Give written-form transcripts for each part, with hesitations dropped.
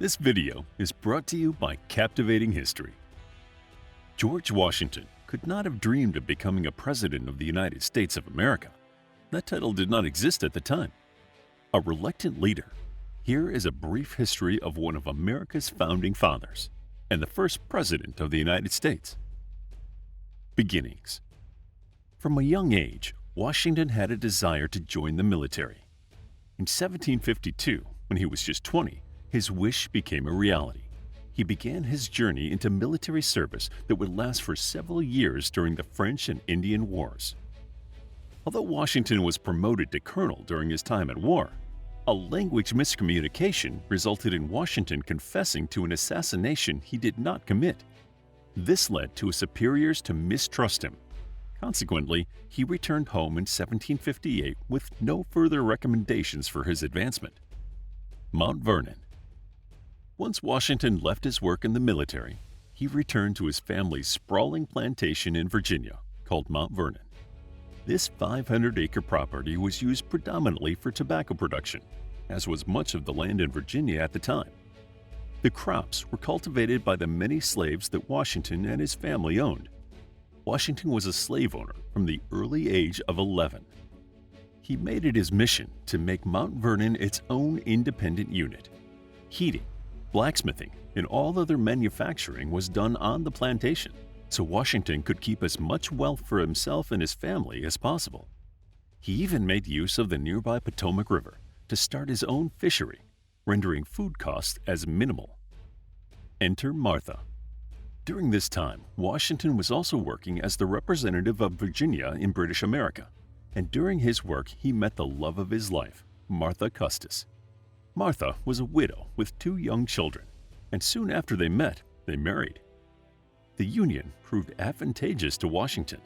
This video is brought to you by Captivating History. George Washington could not have dreamed of becoming a president of the United States of America. That title did not exist at the time. A reluctant leader, here is a brief history of one of America's founding fathers and the first president of the United States. Beginnings. From a young age, Washington had a desire to join the military. In 1752, when he was just 20, his wish became a reality. He began his journey into military service that would last for several years during the French and Indian Wars. Although Washington was promoted to colonel during his time at war, a language miscommunication resulted in Washington confessing to an assassination he did not commit. This led to his superiors to mistrust him. Consequently, he returned home in 1758 with no further recommendations for his advancement. Mount Vernon. Once Washington left his work in the military, he returned to his family's sprawling plantation in Virginia called Mount Vernon. This 500-acre property was used predominantly for tobacco production, as was much of the land in Virginia at the time. The crops were cultivated by the many slaves that Washington and his family owned. Washington was a slave owner from the early age of 11. He made it his mission to make Mount Vernon its own independent unit. Heating, blacksmithing, and all other manufacturing was done on the plantation, so Washington could keep as much wealth for himself and his family as possible. He even made use of the nearby Potomac River to start his own fishery, rendering food costs as minimal. Enter Martha. During this time, Washington was also working as the representative of Virginia in British America, and during his work he met the love of his life, Martha Custis. Martha was a widow with 2 young children, and soon after they met, they married. The union proved advantageous to Washington.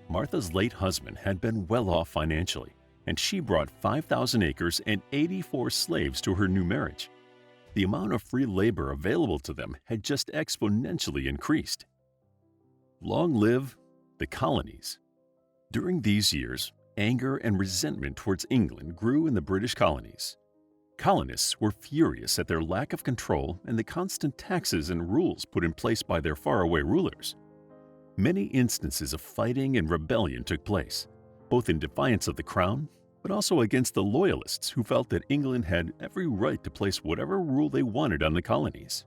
Martha's late husband had been well off financially, and she brought 5,000 acres and 84 slaves to her new marriage. The amount of free labor available to them had just exponentially increased. Long live the colonies. During these years, anger and resentment towards England grew in the British colonies. Colonists were furious at their lack of control and the constant taxes and rules put in place by their faraway rulers. Many instances of fighting and rebellion took place, both in defiance of the crown, but also against the loyalists who felt that England had every right to place whatever rule they wanted on the colonies.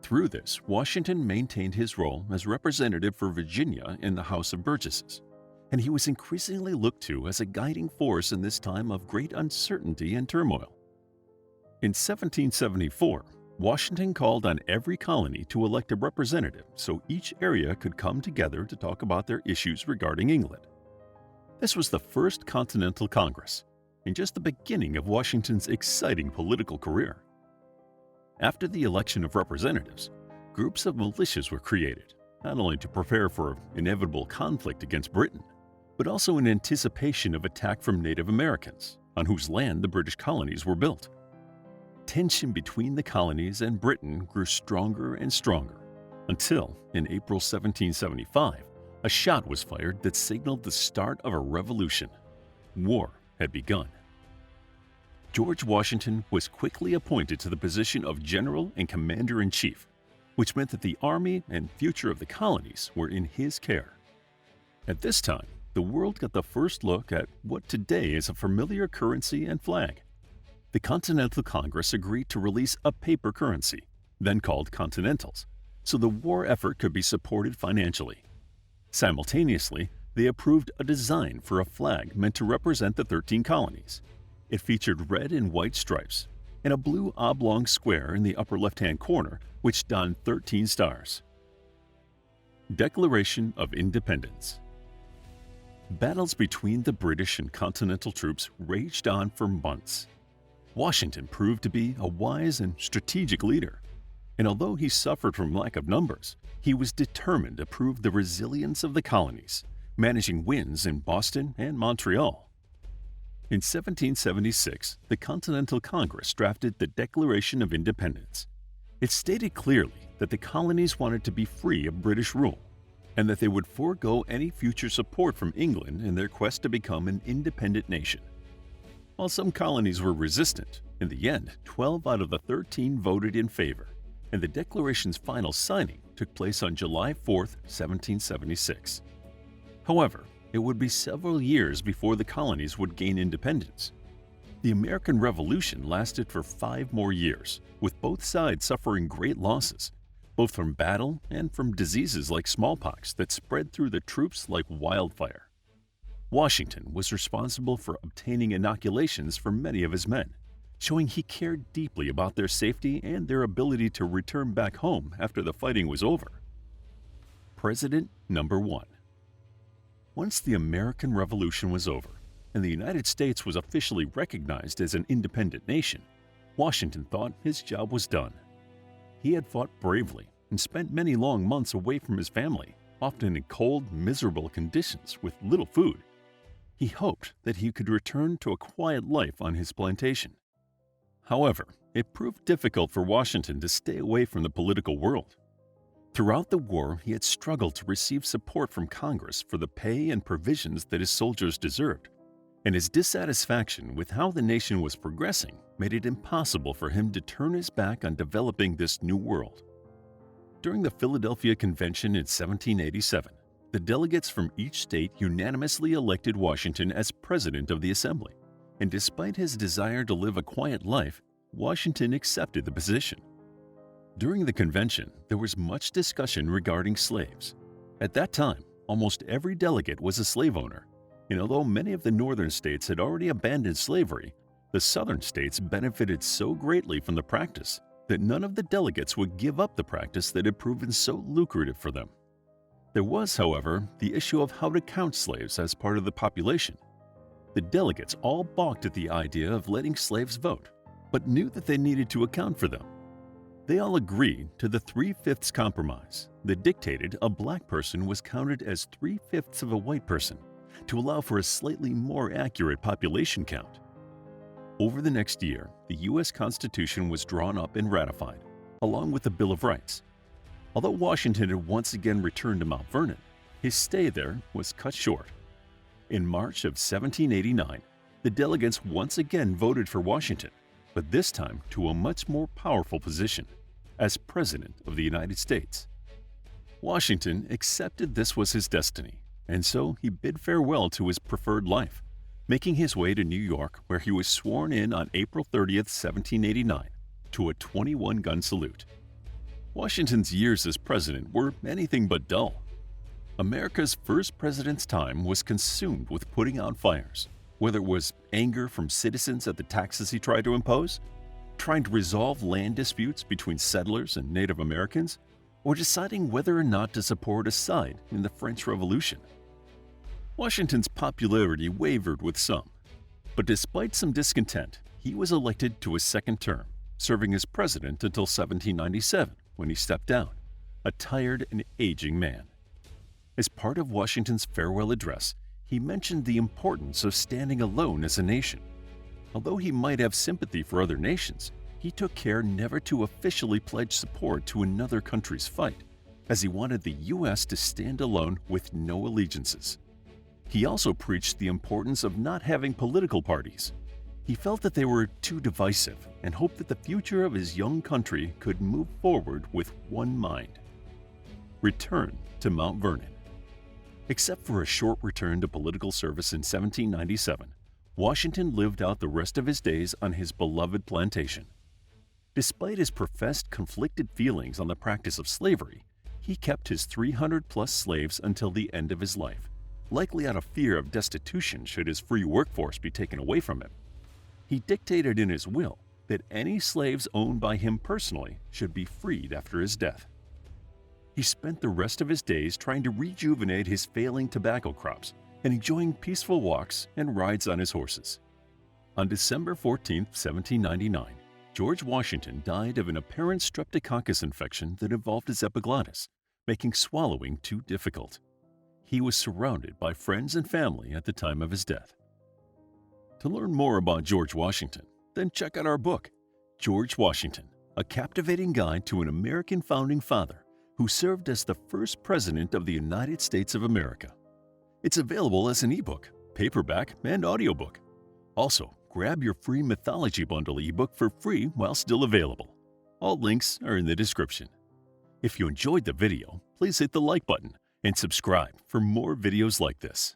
Through this, Washington maintained his role as representative for Virginia in the House of Burgesses, and he was increasingly looked to as a guiding force in this time of great uncertainty and turmoil. In 1774, Washington called on every colony to elect a representative so each area could come together to talk about their issues regarding England. This was the first Continental Congress, and just the beginning of Washington's exciting political career. After the election of representatives, groups of militias were created, not only to prepare for inevitable conflict against Britain, but also in anticipation of attack from Native Americans, on whose land the British colonies were built. Tension between the colonies and Britain grew stronger and stronger, until, in April 1775, a shot was fired that signaled the start of a revolution. War had begun. George Washington was quickly appointed to the position of General and Commander-in-Chief, which meant that the army and future of the colonies were in his care. At this time, the world got the first look at what today is a familiar currency and flag. The Continental Congress agreed to release a paper currency, then called Continentals, so the war effort could be supported financially. Simultaneously, they approved a design for a flag meant to represent the 13 colonies. It featured red and white stripes and a blue oblong square in the upper left-hand corner which donned 13 stars. Declaration of Independence. Battles between the British and Continental troops raged on for months. Washington proved to be a wise and strategic leader, and although he suffered from lack of numbers, he was determined to prove the resilience of the colonies, managing wins in Boston and Montreal. In 1776, the Continental Congress drafted the Declaration of Independence. It stated clearly that the colonies wanted to be free of British rule, and that they would forego any future support from England in their quest to become an independent nation. While some colonies were resistant, In the end, 12 out of the 13 voted in favor, and the Declaration's final signing took place on July 4, 1776. However, it would be several years before the colonies would gain independence. The American Revolution lasted for 5 more years, with both sides suffering great losses, both from battle and from diseases like smallpox that spread through the troops like wildfire. Washington was responsible for obtaining inoculations for many of his men, showing he cared deeply about their safety and their ability to return back home after the fighting was over. President number 1. Once the American Revolution was over, and the United States was officially recognized as an independent nation, Washington thought his job was done. He had fought bravely and spent many long months away from his family, often in cold, miserable conditions with little food. He hoped that he could return to a quiet life on his plantation. However, it proved difficult for Washington to stay away from the political world. Throughout the war, he had struggled to receive support from Congress for the pay and provisions that his soldiers deserved, and his dissatisfaction with how the nation was progressing made it impossible for him to turn his back on developing this new world. During the Philadelphia Convention in 1787, the delegates from each state unanimously elected Washington as president of the Assembly, and despite his desire to live a quiet life, Washington accepted the position. During the convention, there was much discussion regarding slaves. At that time, almost every delegate was a slave owner, and although many of the northern states had already abandoned slavery, the southern states benefited so greatly from the practice that none of the delegates would give up the practice that had proven so lucrative for them. There was, however, the issue of how to count slaves as part of the population. The delegates all balked at the idea of letting slaves vote, but knew that they needed to account for them. They all agreed to the 3/5 compromise that dictated a black person was counted as 3/5 of a white person to allow for a slightly more accurate population count. Over the next year, the U.S. Constitution was drawn up and ratified, along with the Bill of Rights. Although Washington had once again returned to Mount Vernon, his stay there was cut short. In March of 1789, the delegates once again voted for Washington, but this time to a much more powerful position, as President of the United States. Washington accepted this was his destiny, and so he bid farewell to his preferred life, making his way to New York, where he was sworn in on April 30th, 1789, to a 21-gun salute. Washington's years as president were anything but dull. America's first president's time was consumed with putting out fires, whether it was anger from citizens at the taxes he tried to impose, trying to resolve land disputes between settlers and Native Americans, or deciding whether or not to support a side in the French Revolution. Washington's popularity wavered with some, but despite some discontent, he was elected to a second term, serving as president until 1797, when he stepped down, a tired and aging man. As part of Washington's farewell address, he mentioned the importance of standing alone as a nation. Although he might have sympathy for other nations, he took care never to officially pledge support to another country's fight, as he wanted the U.S. to stand alone with no allegiances. He also preached the importance of not having political parties. He felt that they were too divisive and hoped that the future of his young country could move forward with one mind. Return to Mount Vernon. Except for a short return to political service in 1797, Washington lived out the rest of his days on his beloved plantation. Despite his professed conflicted feelings on the practice of slavery, he kept his 300-plus slaves until the end of his life, likely out of fear of destitution should his free workforce be taken away from him. He dictated in his will that any slaves owned by him personally should be freed after his death. He spent the rest of his days trying to rejuvenate his failing tobacco crops and enjoying peaceful walks and rides on his horses. On December 14, 1799, George Washington died of an apparent streptococcus infection that involved his epiglottis, making swallowing too difficult. He was surrounded by friends and family at the time of his death. To learn more about George Washington, then check out our book, George Washington, A Captivating Guide to an American Founding Father who served as the first President of the United States of America. It's available as an ebook, paperback, and audiobook. Also, grab your free Mythology Bundle ebook for free while still available. All links are in the description. If you enjoyed the video, please hit the like button and subscribe for more videos like this.